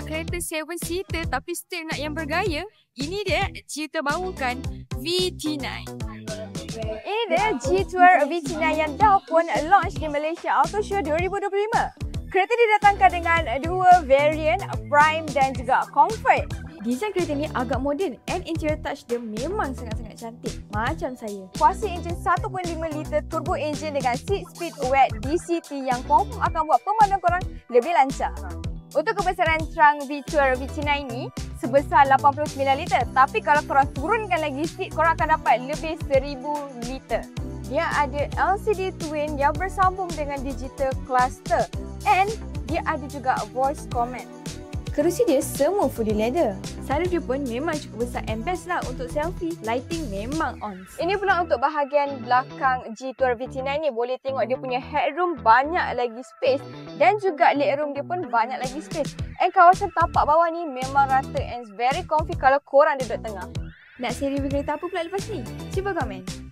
nak kereta 7-seater tapi still nak yang bergaya? Ini dia G-Tour bawakan VT9. Ini dia G-Tour VT9 yang dah pun launch di Malaysia Auto Show 2025. Kereta didatangkan dengan dua variant, Prime dan juga Comfort. Desain kereta ni agak moden and interior touch dia memang sangat-sangat cantik. Macam saya. Kuasa enjin 1.5 liter turbo engine dengan 6-speed wet DCT yang confirm akan buat pemanduan korang lebih lancar. Untuk kebesaran trunk V-Tour VT9 ni sebesar 89 liter. Tapi kalau korang turunkan lagi speed, korang akan dapat lebih 1000 liter. Dia ada LCD twin yang bersambung dengan digital cluster. And dia ada juga voice command. Kerusi dia semua fully leather. Sunroof dia pun memang cukup besar and best lah untuk selfie. Lighting memang on. Ini pula untuk bahagian belakang G-Tour VT9 ni. Boleh tengok dia punya headroom banyak lagi space. Dan juga legroom dia pun banyak lagi space. And kawasan tapak bawah ni memang rata and very comfy kalau korang duduk tengah. Nak seri review kereta apa pula lepas ni? Cuba komen.